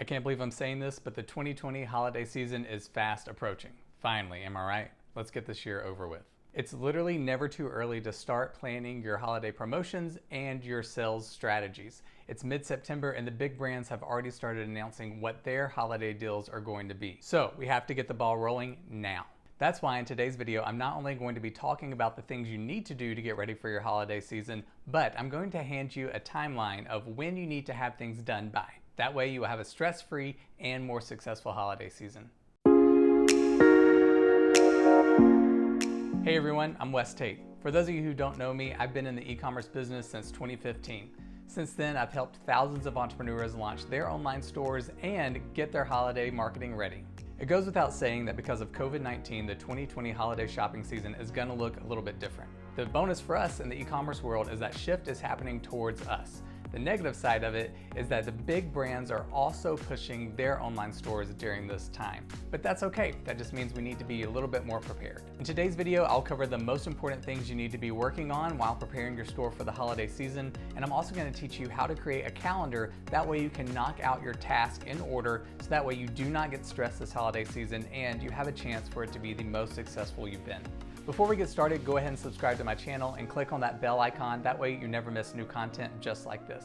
I can't believe I'm saying this, but the 2020 holiday season is fast approaching. Finally, am I right? Let's get this year over with. It's literally never too early to start planning your holiday promotions and your sales strategies. It's mid-September and the big brands have already started announcing what their holiday deals are going to be. So we have to get the ball rolling now. That's why in today's video, I'm not only going to be talking about the things you need to do to get ready for your holiday season, but I'm going to hand you a timeline of when you need to have things done by. That way you will have a stress-free and more successful holiday season. Hey everyone, I'm Wes Tate. For those of you who don't know me, I've been in the e-commerce business since 2015. Since then, I've helped thousands of entrepreneurs launch their online stores and get their holiday marketing ready. It goes without saying that because of COVID-19, the 2020 holiday shopping season is going to look a little bit different. The bonus for us in the e-commerce world is that shift is happening towards us. The negative side of it is that the big brands are also pushing their online stores during this time. But that's okay, that just means we need to be a little bit more prepared. In today's video, I'll cover the most important things you need to be working on while preparing your store for the holiday season, and I'm also going to teach you how to create a calendar, that way you can knock out your task in order, so that way you do not get stressed this holiday season and you have a chance for it to be the most successful you've been. Before we get started, go ahead and subscribe to my channel and click on that bell icon. That way you never miss new content just like this.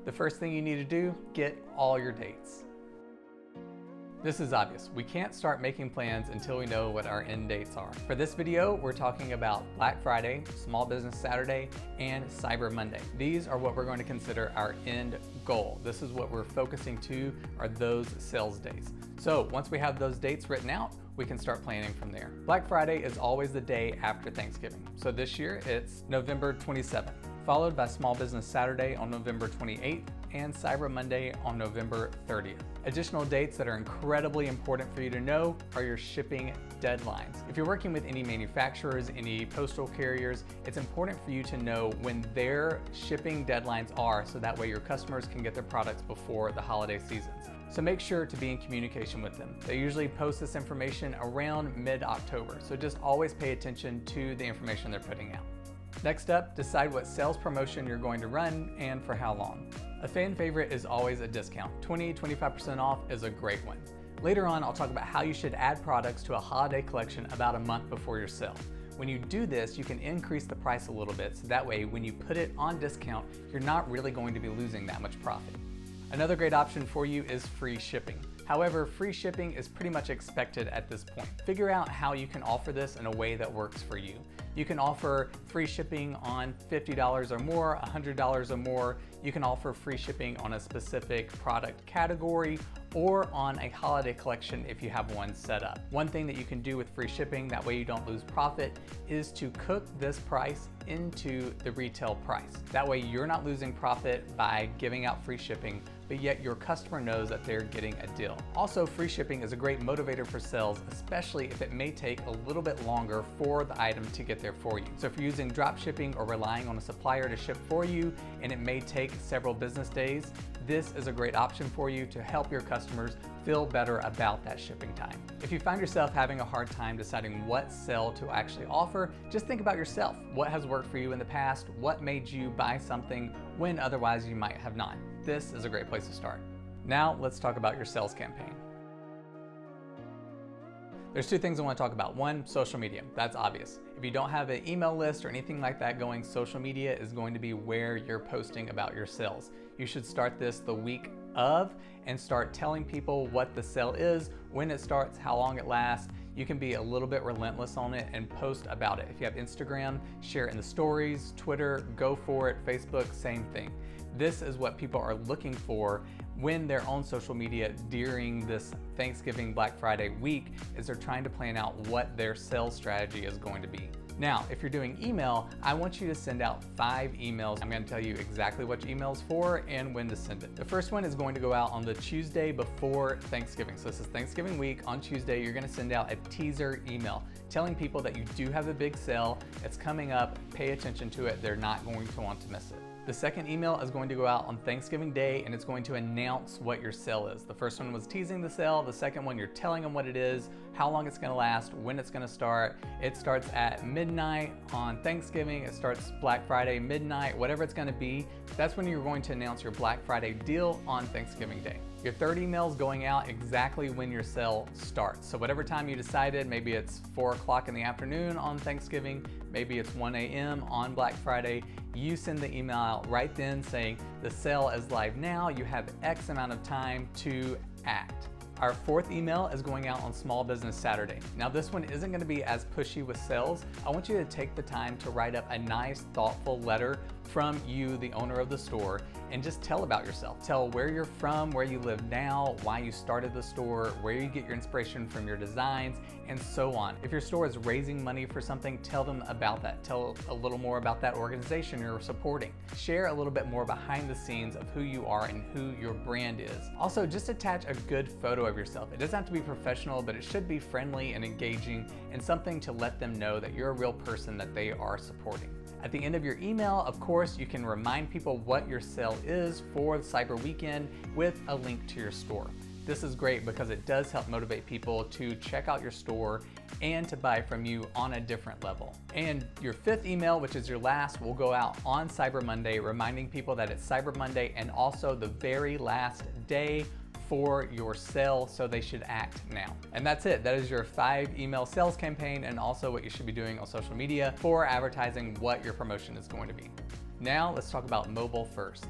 The first thing you need to do, get all your dates. This is obvious. We can't start making plans until we know what our end dates are. For this video, we're talking about Black Friday, Small Business Saturday, and Cyber Monday. These are what we're going to consider our end goal. This is what we're focusing to, are those sales days. So once we have those dates written out, we can start planning from there. Black Friday is always the day after Thanksgiving. So this year it's November 27th, followed by Small Business Saturday on November 28th and Cyber Monday on November 30th. Additional dates that are incredibly important for you to know are your shipping deadlines. If you're working with any manufacturers, any postal carriers, it's important for you to know when their shipping deadlines are, so that way your customers can get their products before the holiday seasons. So make sure to be in communication with them. They usually post this information around mid-October, so just always pay attention to the information they're putting out. Next up, decide what sales promotion you're going to run and for how long. A fan favorite is always a discount. 20–25% off is a great one. Later on, I'll talk about how you should add products to a holiday collection about a month before your sale. When you do this, you can increase the price a little bit, so that way when you put it on discount, you're not really going to be losing that much profit. Another great option for you is free shipping. However, free shipping is pretty much expected at this point. Figure out how you can offer this in a way that works for you. You can offer free shipping on $50 or more, $100 or more. You can offer free shipping on a specific product category or on a holiday collection if you have one set up. One thing that you can do with free shipping, that way you don't lose profit, is to cook this price into the retail price. That way you're not losing profit by giving out free shipping, but yet your customer knows that they're getting a deal. Also, free shipping is a great motivator for sales, especially if it may take a little bit longer for the item to get there for you. So if you're using drop shipping or relying on a supplier to ship for you, and it may take several business days, this is a great option for you to help your customers feel better about that shipping time. If you find yourself having a hard time deciding what sale to actually offer, just think about yourself. What has worked for you in the past? What made you buy something when otherwise you might have not? This is a great place to start. Now let's talk about your sales campaign. There's two things I want to talk about. One, social media. That's obvious. If you don't have an email list or anything like that going, social media is going to be where you're posting about your sales. You should start this the week of and start telling people what the sale is, when it starts, how long it lasts. You can be a little bit relentless on it and post about it. If you have Instagram, share it in the stories, Twitter, go for it, Facebook, same thing. This is what people are looking for when they're on social media during this Thanksgiving Black Friday week, is they're trying to plan out what their sales strategy is going to be. Now, if you're doing email, I want you to send out 5 emails. I'm going to tell you exactly which email's for and when to send it. The first one is going to go out on the Tuesday before Thanksgiving. So this is Thanksgiving week. On Tuesday, you're going to send out a teaser email telling people that you do have a big sale. It's coming up. Pay attention to it. They're not going to want to miss it. The second email is going to go out on Thanksgiving Day, and it's going to announce what your sale is. The first one was teasing the sale. The second one, you're telling them what it is, how long it's going to last, when it's going to start. It starts at midnight on Thanksgiving. It starts Black Friday, midnight, whatever it's going to be. That's when you're going to announce your Black Friday deal on Thanksgiving Day. Your third email is going out exactly when your sale starts. So whatever time you decided, maybe it's 4 o'clock in the afternoon on Thanksgiving, maybe it's 1 a.m. on Black Friday, you send the email out right then saying the sale is live now, you have X amount of time to act. Our fourth email is going out on Small Business Saturday. Now this one isn't gonna be as pushy with sales. I want you to take the time to write up a nice, thoughtful letter from you, the owner of the store, and just tell about yourself. Tell where you're from, where you live now, why you started the store, where you get your inspiration from your designs, and so on. If your store is raising money for something, tell them about that. Tell a little more about that organization you're supporting. Share a little bit more behind the scenes of who you are and who your brand is. Also, just attach a good photo of yourself. It doesn't have to be professional, but it should be friendly and engaging and something to let them know that you're a real person that they are supporting. At the end of your email, of course, you can remind people what your sale is for the Cyber Weekend with a link to your store. This is great because it does help motivate people to check out your store and to buy from you on a different level. And your fifth email, which is your last, will go out on Cyber Monday, reminding people that it's Cyber Monday and also the very last day for your sale, so they should act now. And that's it. That is your 5 email sales campaign and also what you should be doing on social media for advertising what your promotion is going to be. Now let's talk about mobile first.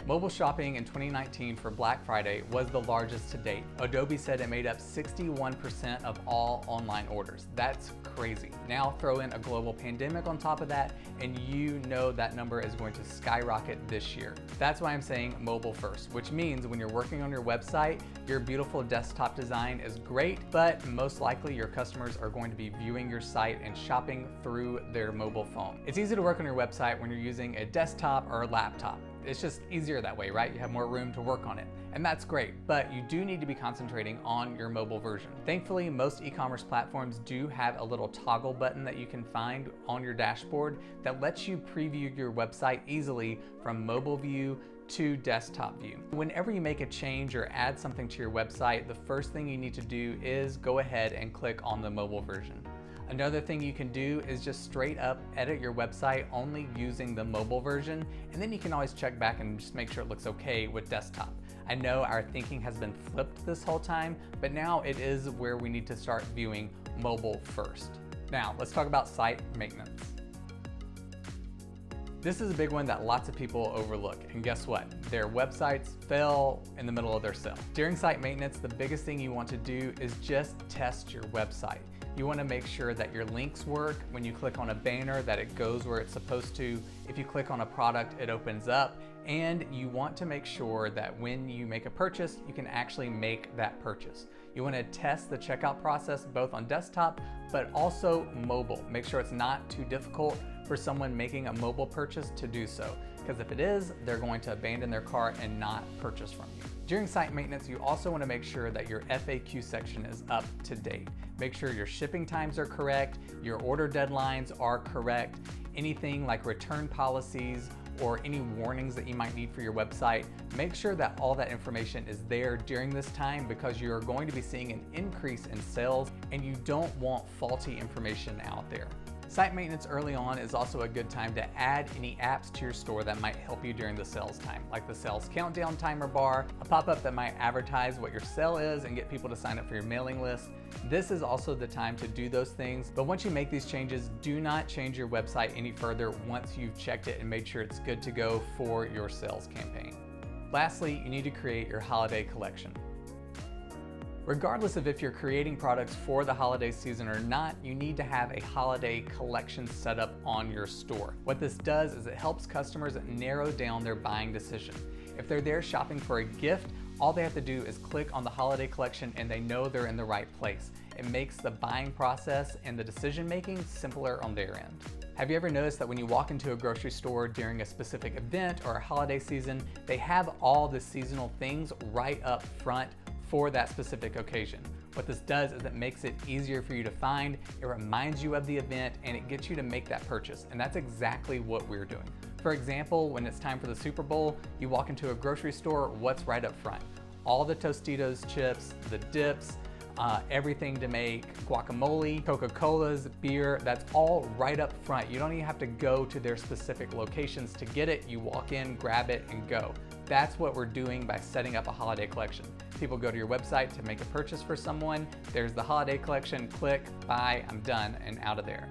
Mobile shopping in 2019 for Black Friday was the largest to date. Adobe said it made up 61% of all online orders. That's crazy. Now throw in a global pandemic on top of that, and you know that number is going to skyrocket this year. That's why I'm saying mobile first, which means when you're working on your website, your beautiful desktop design is great, but most likely your customers are going to be viewing your site and shopping through their mobile phone. It's easy to work on your website when you're using a desktop or a laptop. It's just easier that way, right? You have more room to work on it. And that's great, but you do need to be concentrating on your mobile version. Thankfully, most e-commerce platforms do have a little toggle button that you can find on your dashboard that lets you preview your website easily from mobile view to desktop view. Whenever you make a change or add something to your website, the first thing you need to do is go ahead and click on the mobile version. Another thing you can do is just straight up edit your website only using the mobile version, and then you can always check back and just make sure it looks okay with desktop. I know our thinking has been flipped this whole time, but now it is where we need to start viewing mobile first. Now, let's talk about site maintenance. This is a big one that lots of people overlook, and guess what? Their websites fail in the middle of their sale. During site maintenance, the biggest thing you want to do is just test your website. You want to make sure that your links work. When you click on a banner, that it goes where it's supposed to. If you click on a product, it opens up. And you want to make sure that when you make a purchase, you can actually make that purchase. You want to test the checkout process both on desktop, but also mobile. Make sure it's not too difficult for someone making a mobile purchase to do so. Because if it is, they're going to abandon their cart and not purchase from you. During site maintenance, you also want to make sure that your FAQ section is up to date. Make sure your shipping times are correct, your order deadlines are correct, anything like return policies or any warnings that you might need for your website, make sure that all that information is there during this time because you're going to be seeing an increase in sales and you don't want faulty information out there. Site maintenance early on is also a good time to add any apps to your store that might help you during the sales time, like the sales countdown timer bar, a pop-up that might advertise what your sale is and get people to sign up for your mailing list. This is also the time to do those things, but once you make these changes, do not change your website any further once you've checked it and made sure it's good to go for your sales campaign. Lastly, you need to create your holiday collection. Regardless of if you're creating products for the holiday season or not, you need to have a holiday collection set up on your store. What this does is it helps customers narrow down their buying decision. If they're there shopping for a gift, all they have to do is click on the holiday collection and they know they're in the right place. It makes the buying process and the decision making simpler on their end. Have you ever noticed that when you walk into a grocery store during a specific event or a holiday season, they have all the seasonal things right up front for that specific occasion? What this does is it makes it easier for you to find, it reminds you of the event, and it gets you to make that purchase. And that's exactly what we're doing. For example, when it's time for the Super Bowl, you walk into a grocery store, what's right up front? All the Tostitos chips, the dips, everything to make guacamole, Coca-Colas, beer, that's all right up front. You don't even have to go to their specific locations to get it. You walk in, grab it, and go. That's what we're doing by setting up a holiday collection. People go to your website to make a purchase for someone. There's the holiday collection, click, buy, I'm done, and out of there.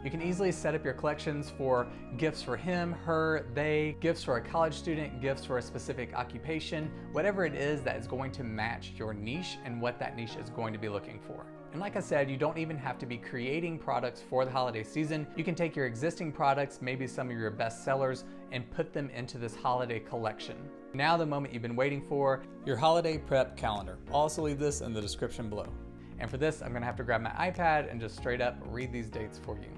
You can easily set up your collections for gifts for him, her, they, gifts for a college student, gifts for a specific occupation, whatever it is that is going to match your niche and what that niche is going to be looking for. And like I said, you don't even have to be creating products for the holiday season. You can take your existing products, maybe some of your best sellers, and put them into this holiday collection. Now the moment you've been waiting for, your holiday prep calendar. I'll also leave this in the description below. And for this, I'm gonna have to grab my iPad and just straight up read these dates for you.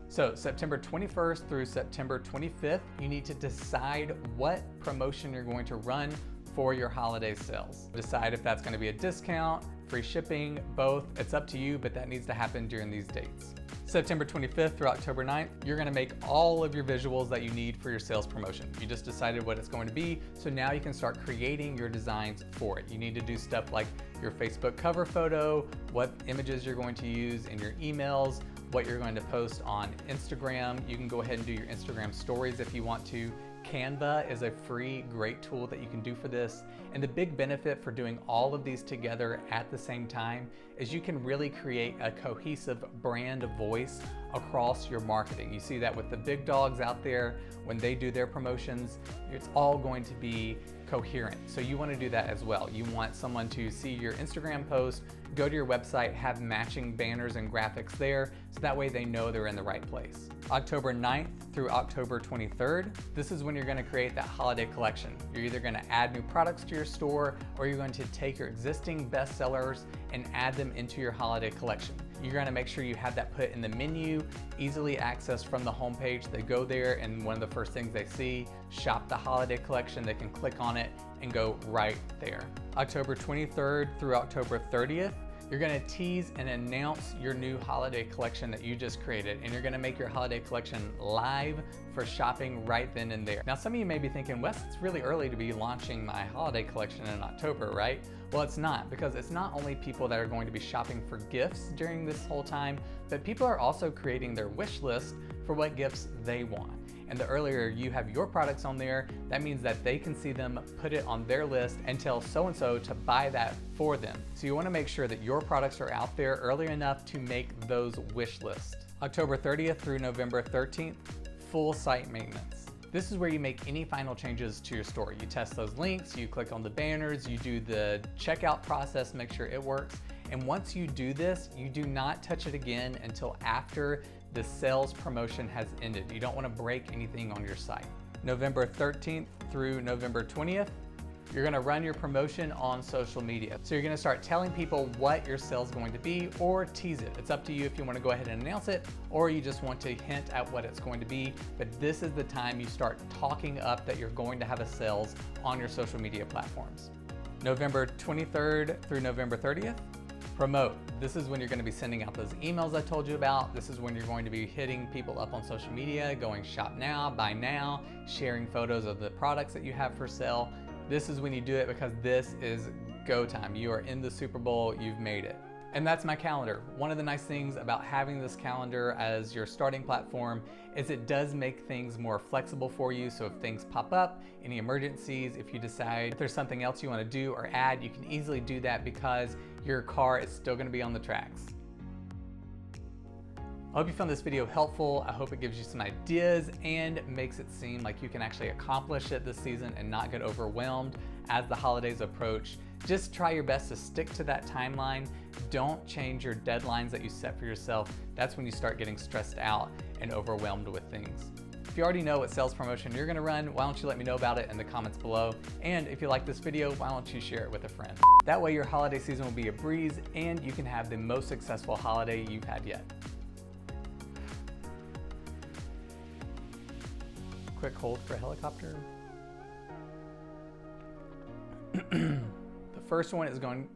So September 21st through September 25th, you need to decide what promotion you're going to run for your holiday sales. Decide if that's going to be a discount, free shipping, both. It's up to you, but that needs to happen during these dates. September 25th through October 9th, you're going to make all of your visuals that you need for your sales promotion. You just decided what it's going to be, so now you can start creating your designs for it. You need to do stuff like your Facebook cover photo, what images you're going to use in your emails, what you're going to post on Instagram. You can go ahead and do your Instagram stories if you want to. Canva is a free, great tool that you can do for this. And the big benefit for doing all of these together at the same time is you can really create a cohesive brand voice across your marketing. You see that with the big dogs out there, when they do their promotions, it's all going to be coherent. So you want to do that as well. You want someone to see your Instagram post, go to your website, have matching banners and graphics there, so that way they know they're in the right place. October 9th through October 23rd, this is when you're going to create that holiday collection. You're either going to add new products to your store, or you're going to take your existing best sellers and add them into your holiday collection. You're going to make sure you have that put in the menu, easily accessed from the homepage. They go there and one of the first things they see, shop the holiday collection, they can click on it and go right there. October 23rd through October 30th, you're gonna tease and announce your new holiday collection that you just created, and you're gonna make your holiday collection live for shopping right then and there. Now, some of you may be thinking, Wes, it's really early to be launching my holiday collection in October, right? Well, it's not, because it's not only people that are going to be shopping for gifts during this whole time, but people are also creating their wish list for what gifts they want. And the earlier you have your products on there, that means that they can see them, put it on their list, and tell so-and-so to buy that for them. So you wanna make sure that your products are out there early enough to make those wish lists. October 30th through November 13th, full site maintenance. This is where you make any final changes to your store. You test those links, you click on the banners, you do the checkout process, make sure it works. And once you do this, you do not touch it again until after the sales promotion has ended. You don't want to break anything on your site. November 13th through November 20th, you're going to run your promotion on social media. So you're going to start telling people what your sale is going to be, or tease it. It's up to you if you want to go ahead and announce it, or you just want to hint at what it's going to be. But this is the time you start talking up that you're going to have a sales on your social media platforms. November 23rd through November 30th, promote. This is when you're going to be sending out those emails I told you about. This is when you're going to be hitting people up on social media, going shop now, buy now, sharing photos of the products that you have for sale. This is when you do it, because this is go time. You are in the Super Bowl, you've made it. And that's my calendar. One of the nice things about having this calendar as your starting platform is it does make things more flexible for you. So if things pop up, any emergencies, if you decide there's something else you want to do or add, you can easily do that because your car is still going to be on the tracks. I hope you found this video helpful. I hope it gives you some ideas and makes it seem like you can actually accomplish it this season and not get overwhelmed as the holidays approach. Just try your best to stick to that timeline. Don't change your deadlines that you set for yourself. That's when you start getting stressed out and overwhelmed with things. If you already know what sales promotion you're gonna run, why don't you let me know about it in the comments below? And if you like this video, why don't you share it with a friend? That way your holiday season will be a breeze and you can have the most successful holiday you've had yet. Quick hold for a helicopter. The first one is going.